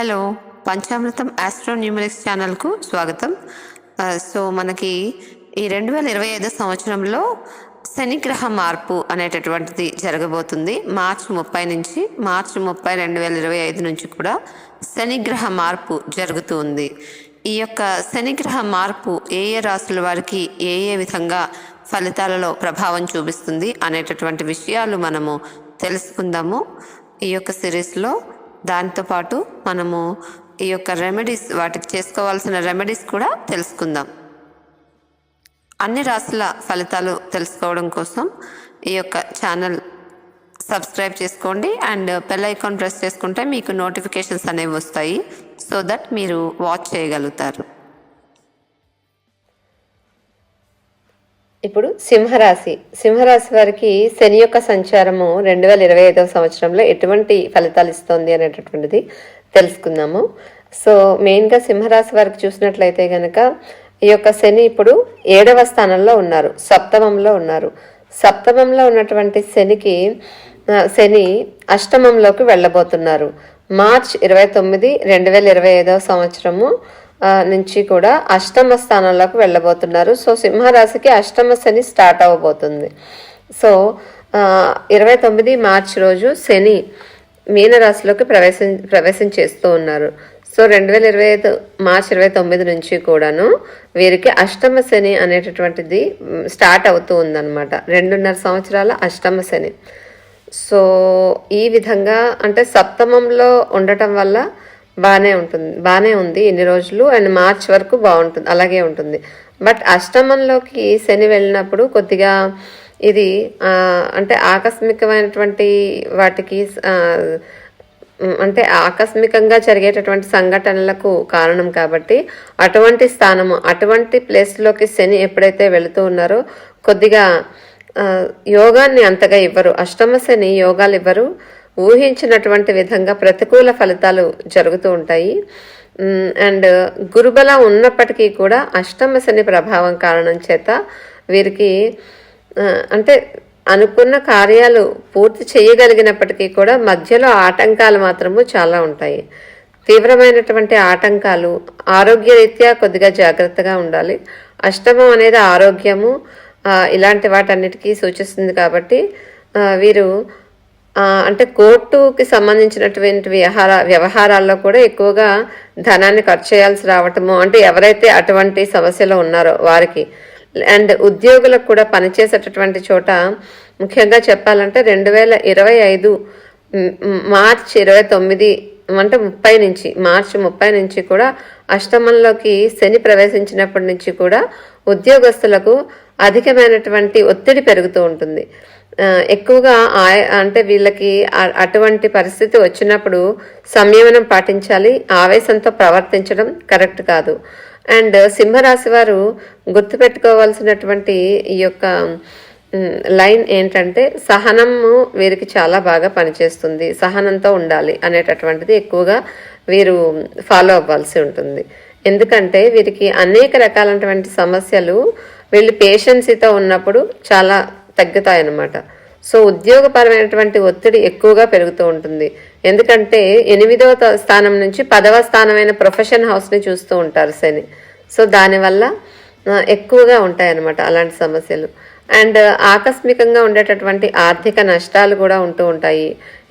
Hello, panchamrutham astro numerics ఛానల్కు స్వాగతం. So మనకి ఈ 2025 సంవత్సరంలో శనిగ్రహ మార్పు అనేటటువంటిది జరగబోతుంది. మార్చి 30 నుంచి మార్చి 30 2025 నుంచి కూడా శనిగ్రహ మార్పు జరుగుతుంది. ఈ యొక్క శనిగ్రహ మార్పు ఏ ఏ రాశుల వారికి ఏ ఏ విధంగా ఫలితాలలో ప్రభావం చూపిస్తుంది అనేటటువంటి విషయాలు మనము తెలుసుకుందాము ఈ యొక్క సిరీస్లో. దాంతోపాటు మనము ఈ యొక్క రెమెడీస్, వాటికి చేసుకోవాల్సిన రెమెడీస్ కూడా తెలుసుకుందాం. అన్ని రాశుల ఫలితాలు తెలుసుకోవడం కోసం ఈ యొక్క ఛానల్ సబ్స్క్రైబ్ చేసుకోండి అండ్ బెల్ ఐకాన్ ప్రెస్ చేసుకుంటే మీకు నోటిఫికేషన్స్ అనేవి వస్తాయి, సో దట్ మీరు వాచ్ చేయగలుగుతారు. ఇప్పుడు సింహరాశి వారికి శని యొక్క సంచారము 2025 సంవత్సరంలో ఎటువంటి ఫలితాలు ఇస్తోంది అనేటటువంటిది తెలుసుకుందాము. సో మెయిన్గా సింహరాశి వారికి చూసినట్లయితే కనుక ఈ యొక్క శని ఇప్పుడు 7వ స్థానంలో ఉన్నారు, సప్తమంలో ఉన్నారు. సప్తమంలో ఉన్నటువంటి శని అష్టమంలోకి వెళ్ళబోతున్నారు. మార్చ్ 29, 2025 సంవత్సరము నుంచి కూడా అష్టమ స్థానంలోకి వెళ్ళబోతున్నారు. సో సింహరాశికి అష్టమ శని స్టార్ట్ అవ్వబోతుంది. సో 29 మార్చి రోజు శని మీనరాశిలోకి ప్రవేశం చేస్తూ ఉన్నారు. సో 2025 మార్చి 29 నుంచి కూడాను వీరికి అష్టమ శని అనేటటువంటిది స్టార్ట్ అవుతూ ఉందన్నమాట. 2.5 సంవత్సరాల అష్టమ శని. సో ఈ విధంగా అంటే సప్తమంలో ఉండటం వల్ల బాగానే ఉంది ఇన్ని రోజులు, అండ్ మార్చ్ వరకు బాగుంటుంది, అలాగే ఉంటుంది. బట్ అష్టమంలోకి శని వెళ్ళినప్పుడు కొద్దిగా ఇది అంటే ఆకస్మికమైనటువంటి వాటికి అంటే ఆకస్మికంగా జరిగేటటువంటి సంఘటనలకు కారణం కాబట్టి అటువంటి స్థానము, అటువంటి ప్లేస్లోకి శని ఎప్పుడైతే వెళుతూ ఉన్నారో కొద్దిగా యోగాన్ని అంతగా ఇవ్వరు. అష్టమ శని యోగాలు ఇవ్వరు. ఊహించినటువంటి విధంగా ప్రతికూల ఫలితాలు జరుగుతూ ఉంటాయి. అండ్ గురుబలం ఉన్నప్పటికీ కూడా అష్టమ శని ప్రభావం కారణం చేత వీరికి అంటే అనుకున్న కార్యాలు పూర్తి చేయగలిగినప్పటికీ కూడా మధ్యలో ఆటంకాలు మాత్రము చాలా ఉంటాయి. తీవ్రమైనటువంటి ఆటంకాలు. ఆరోగ్యరీత్యా కొద్దిగా జాగ్రత్తగా ఉండాలి. అష్టమం అనేది ఆరోగ్యము ఇలాంటి వాటన్నిటికీ సూచిస్తుంది కాబట్టి వీరు అంటే కోర్టుకి సంబంధించినటువంటి వ్యవహారాల్లో కూడా ఎక్కువగా ధనాన్ని ఖర్చు చేయాల్సి రావటము, అంటే ఎవరైతే అటువంటి సమస్యలో ఉన్నారో వారికి. అండ్ ఉద్యోగులకు కూడా పనిచేసేటటువంటి చోట ముఖ్యంగా చెప్పాలంటే 2025 మార్చి 29 అంటే మార్చి 30 నుంచి కూడా అష్టమంలోకి శని ప్రవేశించినప్పటి నుంచి కూడా ఉద్యోగస్తులకు అధికమైనటువంటి ఒత్తిడి పెరుగుతూ ఉంటుంది. ఎక్కువగా అంటే వీళ్ళకి అటువంటి పరిస్థితి వచ్చినప్పుడు సంయమనం పాటించాలి. ఆవేశంతో ప్రవర్తించడం కరెక్ట్ కాదు. అండ్ సింహరాశి వారు గుర్తుపెట్టుకోవాల్సినటువంటి ఈ యొక్క లైన్ ఏంటంటే సహనము వీరికి చాలా బాగా పనిచేస్తుంది. సహనంతో ఉండాలి అనేటటువంటిది ఎక్కువగా వీరు ఫాలో అవ్వాల్సి ఉంటుంది. ఎందుకంటే వీరికి అనేక రకాలైనటువంటి సమస్యలు వీళ్ళు పేషెన్సీతో ఉన్నప్పుడు చాలా తగ్గుతాయన్నమాట. సో ఉద్యోగపరమైనటువంటి ఒత్తిడి ఎక్కువగా పెరుగుతూ ఉంటుంది. ఎందుకంటే 8వ స్థానం నుంచి 10వ స్థానమైన ప్రొఫెషన్ హౌస్ని చూస్తూ ఉంటారు శని. సో దానివల్ల ఎక్కువగా ఉంటాయన్నమాట అలాంటి సమస్యలు. అండ్ ఆకస్మికంగా ఉండేటటువంటి ఆర్థిక నష్టాలు కూడా ఉంటూ ఉంటాయి.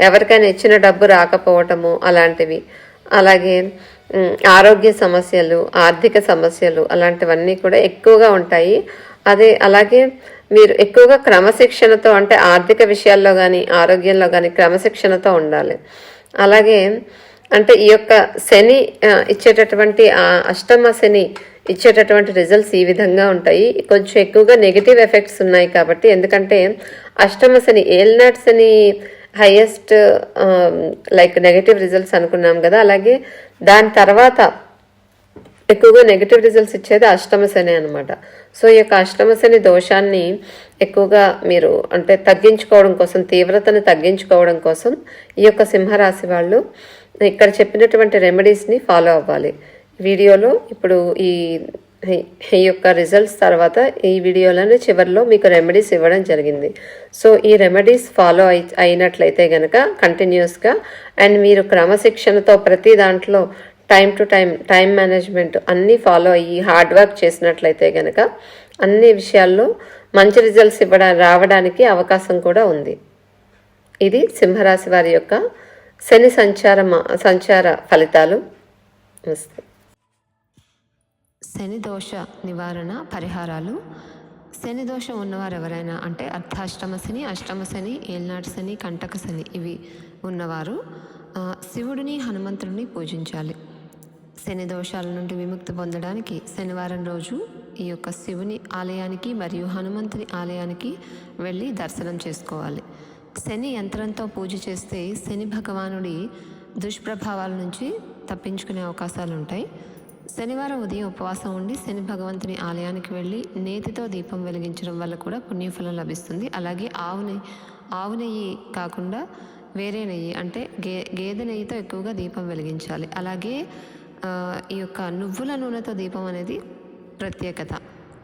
ఎవరికైనా ఇచ్చిన డబ్బు రాకపోవటము అలాంటివి. అలాగే ఆరోగ్య సమస్యలు, ఆర్థిక సమస్యలు అలాంటివన్నీ కూడా ఎక్కువగా ఉంటాయి. అలాగే మీరు ఎక్కువగా క్రమశిక్షణతో, అంటే ఆర్థిక విషయాల్లో కానీ ఆరోగ్యంలో కానీ క్రమశిక్షణతో ఉండాలి. అలాగే అంటే ఈ యొక్క శని ఇచ్చేటటువంటి అష్టమ శని ఇచ్చేటటువంటి రిజల్ట్స్ ఈ విధంగా ఉంటాయి. కొంచెం ఎక్కువగా నెగిటివ్ ఎఫెక్ట్స్ ఉన్నాయి కాబట్టి, ఎందుకంటే అష్టమ శని ఏలినాటి శని హైయెస్ట్ లైక్ నెగిటివ్ రిజల్ట్స్ అనుకున్నాం కదా, అలాగే దాని తర్వాత ఎక్కువగా నెగిటివ్ రిజల్ట్స్ ఇచ్చేది అష్టమ శని అనమాట. సో ఈ యొక్క అష్టమ శని దోషాన్ని ఎక్కువగా మీరు అంటే తగ్గించుకోవడం కోసం, తీవ్రతను తగ్గించుకోవడం కోసం ఈ యొక్క సింహరాశి వాళ్ళు ఇక్కడ చెప్పినటువంటి రెమెడీస్ని ఫాలో అవ్వాలి. వీడియోలో ఇప్పుడు ఈ ఈ యొక్క రిజల్ట్స్ తర్వాత ఈ వీడియోలోనే చివరిలో మీకు రెమెడీస్ ఇవ్వడం జరిగింది. సో ఈ రెమెడీస్ ఫాలో అయినట్లయితే కనుక కంటిన్యూస్గా అండ్ మీరు క్రమశిక్షణతో ప్రతి దాంట్లో టైం టు టైం మేనేజ్మెంట్ అన్నీ ఫాలో అయ్యి హార్డ్ వర్క్ చేసినట్లయితే కనుక అన్ని విషయాల్లో మంచి రిజల్ట్స్ రావడానికి అవకాశం కూడా ఉంది. ఇది సింహరాశి వారి యొక్క శని సంచార ఫలితాలు. నమస్తే. శని దోష నివారణ పరిహారాలు. శని దోషం ఉన్నవారు ఎవరైనా అంటే అర్ధాష్టమ శని, అష్టమ శని, ఏల్నాటి శని, కంటక శని ఇవి ఉన్నవారు శివుడిని హనుమంతుడిని పూజించాలి. శని దోషాల నుండి విముక్తి పొందడానికి శనివారం రోజు ఈ యొక్క శివుని ఆలయానికి మరియు హనుమంతుని ఆలయానికి వెళ్ళి దర్శనం చేసుకోవాలి. శని యంత్రంతో పూజ చేస్తే శని భగవానుడి దుష్ప్రభావాల నుంచి తప్పించుకునే అవకాశాలు ఉంటాయి. శనివారం ఉదయం ఉపవాసం ఉండి శని భగవంతుని ఆలయానికి వెళ్ళి నేతితో దీపం వెలిగించడం వల్ల కూడా పుణ్యఫలం లభిస్తుంది. అలాగే ఆవు నెయ్యి కాకుండా వేరే నెయ్యి అంటే గేదె నెయ్యితో ఎక్కువగా దీపం వెలిగించాలి. అలాగే ఈ యొక్క నువ్వుల నూనెతో దీపం అనేది ప్రత్యేకత.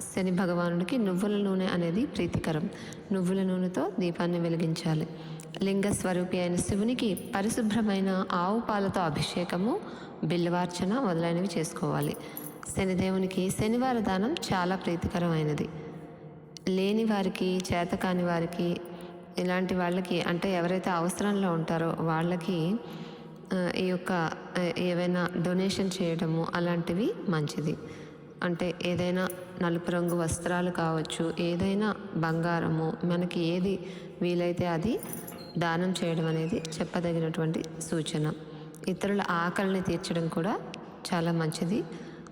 శని భగవానుడికి నువ్వుల నూనె అనేది ప్రీతికరం. నువ్వుల నూనెతో దీపాన్ని వెలిగించాలి. లింగ స్వరూపి అయిన శివునికి పరిశుభ్రమైన ఆవు పాలతో అభిషేకము, బిల్వార్చన మొదలైనవి చేసుకోవాలి. శనిదేవునికి శనివార దానం చాలా ప్రీతికరమైనది. లేని వారికి, చేతకాని వారికి, ఇలాంటి వాళ్ళకి అంటే ఎవరైతే అవసరంలో ఉంటారో వాళ్ళకి ఈ యొక్క ఏవైనా డొనేషన్ చేయడము అలాంటివి మంచిది. అంటే ఏదైనా నలుపు రంగు వస్త్రాలు కావచ్చు, ఏదైనా బంగారము, మనకి ఏది వీలైతే అది దానం చేయడం అనేది చెప్పదగినటువంటి సూచన. ఇతరుల ఆకలిని తీర్చడం కూడా చాలా మంచిది.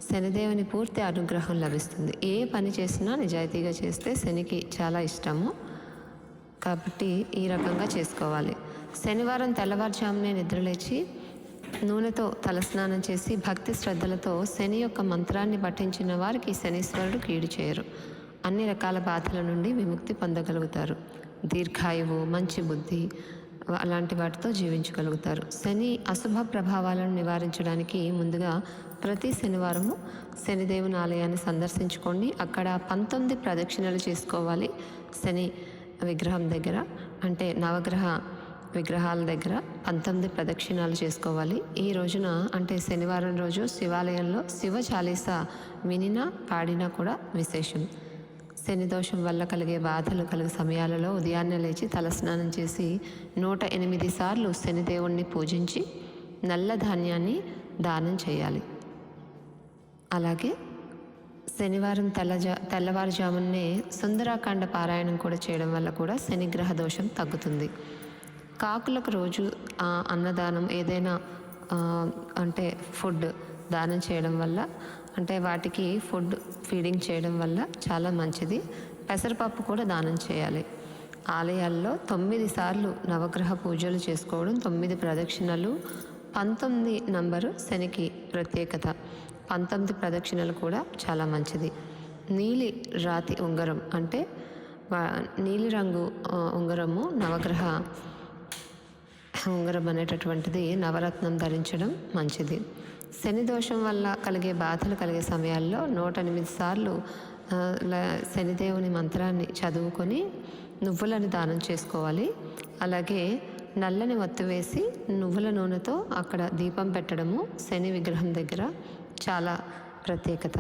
శనిదేవుని పూర్తి అనుగ్రహం లభిస్తుంది. ఏ పని చేసినా నిజాయితీగా చేస్తే శనికి చాలా ఇష్టము కాబట్టి ఈ రకంగా చేసుకోవాలి. శనివారం తెల్లవారుజామునే నిద్రలేచి నూనెతో తలస్నానం చేసి భక్తి శ్రద్ధలతో శని యొక్క మంత్రాన్ని పఠించిన వారికి శనీశ్వరుడు కీడు చేయరు. అన్ని రకాల బాధల నుండి విముక్తి పొందగలుగుతారు. దీర్ఘాయువు, మంచి బుద్ధి అలాంటి వాటితో జీవించగలుగుతారు. శని అశుభ ప్రభావాలను నివారించడానికి ముందుగా ప్రతి శనివారము శనిదేవుని ఆలయాన్ని సందర్శించుకోండి. అక్కడ 19 ప్రదక్షిణలు చేసుకోవాలి. శని విగ్రహం దగ్గర అంటే నవగ్రహ విగ్రహాల దగ్గర 19 ప్రదక్షిణాలు చేసుకోవాలి. ఈ రోజున అంటే శనివారం రోజు శివాలయంలో శివ చాలీసా వినినా పాడినా కూడా విశేషం. శని దోషం వల్ల కలిగే బాధలు కలిగే సమయాలలో ఉదయాన్నే లేచి తలస్నానం చేసి 108 సార్లు శనిదేవుణ్ణి పూజించి నల్ల ధాన్యాన్ని దానం చేయాలి. అలాగే శనివారం తెల్లవారుజామునే సుందరాకాండ పారాయణం కూడా చేయడం వల్ల కూడా శనిగ్రహ దోషం తగ్గుతుంది. కాకులకు రోజు అన్నదానం ఏదైనా అంటే ఫుడ్ దానం చేయడం వల్ల అంటే వాటికి ఫుడ్ ఫీడింగ్ చేయడం వల్ల చాలా మంచిది. పెసరపప్పు కూడా దానం చేయాలి. ఆలయాల్లో 9 సార్లు నవగ్రహ పూజలు చేసుకోవడం, 9 ప్రదక్షిణలు, 19 నంబరు శనికి ప్రత్యేకత. 19 ప్రదక్షిణలు కూడా చాలా మంచిది. నీలి రాతి ఉంగరం అంటే నీలి రంగు ఉంగరము నవగ్రహ ఉంగరం అనేటటువంటిది నవరత్నం ధరించడం మంచిది. శని దోషం వల్ల కలిగే బాధలు కలిగే సమయాల్లో 108 సార్లు శనిదేవుని మంత్రాన్ని చదువుకొని నువ్వులను దానం చేసుకోవాలి. అలాగే నల్లని ఒత్తి వేసి నువ్వుల నూనెతో అక్కడ దీపం పెట్టడము శని విగ్రహం దగ్గర చాలా ప్రత్యేకత.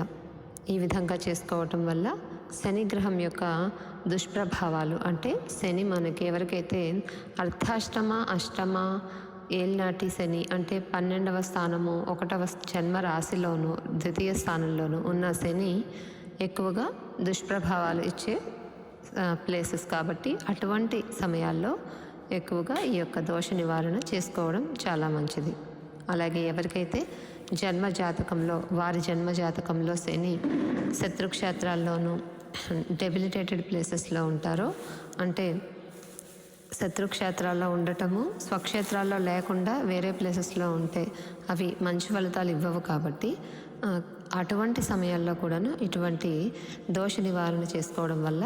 ఈ విధంగా చేసుకోవటం వల్ల శనిగ్రహం యొక్క దుష్ప్రభావాలు అంటే శని మనకి ఎవరికైతే అర్ధాష్టమ, అష్టమ, ఏల్నాటి శని అంటే 12వ స్థానము, 1వ జన్మ రాశిలోను, ద్వితీయ స్థానంలోను ఉన్న శని ఎక్కువగా దుష్ప్రభావాలు ఇచ్చే ప్లేసెస్ కాబట్టి అటువంటి సమయాల్లో ఎక్కువగా ఈ యొక్క దోష నివారణ చేసుకోవడం చాలా మంచిది. అలాగే ఎవరికైతే వారి జన్మ జాతకంలో శని శత్రుక్షేత్రాల్లోనూ డెబిలిటేటెడ్ ప్లేసెస్లో ఉంటారో అంటే శత్రుక్షేత్రాల్లో ఉండటము, స్వక్షేత్రాల్లో లేకుండా వేరే ప్లేసెస్లో ఉంటే అవి మంచి ఫలితాలు ఇవ్వవు కాబట్టి అటువంటి సమయాల్లో కూడాను ఇటువంటి దోష నివారణ చేసుకోవడం వల్ల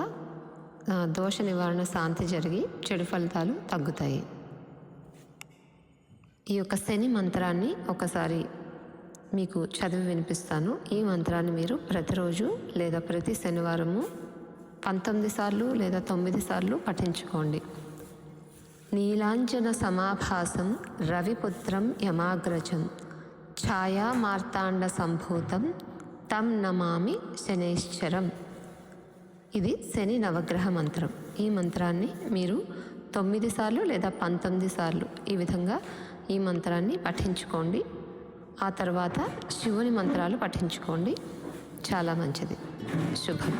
దోష నివారణ శాంతి జరిగి చెడు ఫలితాలు తగ్గుతాయి. ఈ యొక్క శని మంత్రాన్ని ఒకసారి మీకు చదివి వినిపిస్తాను. ఈ మంత్రాన్ని మీరు ప్రతిరోజు లేదా ప్రతి శనివారము 19 సార్లు లేదా 9 సార్లు పఠించుకోండి. నీలాంజన సమాభాసం రవిపుత్రం యమాగ్రజం ఛాయా మార్తాండ సంభూతం తం నమామి శనైశ్చరం. ఇది శని నవగ్రహ మంత్రం. ఈ మంత్రాన్ని మీరు 9 సార్లు లేదా 19 సార్లు ఈ విధంగా ఈ మంత్రాన్ని పఠించుకోండి. ఆ తర్వాత శివుని మంత్రాలు పఠించుకోండి. చాలా మంచిది. శుభం.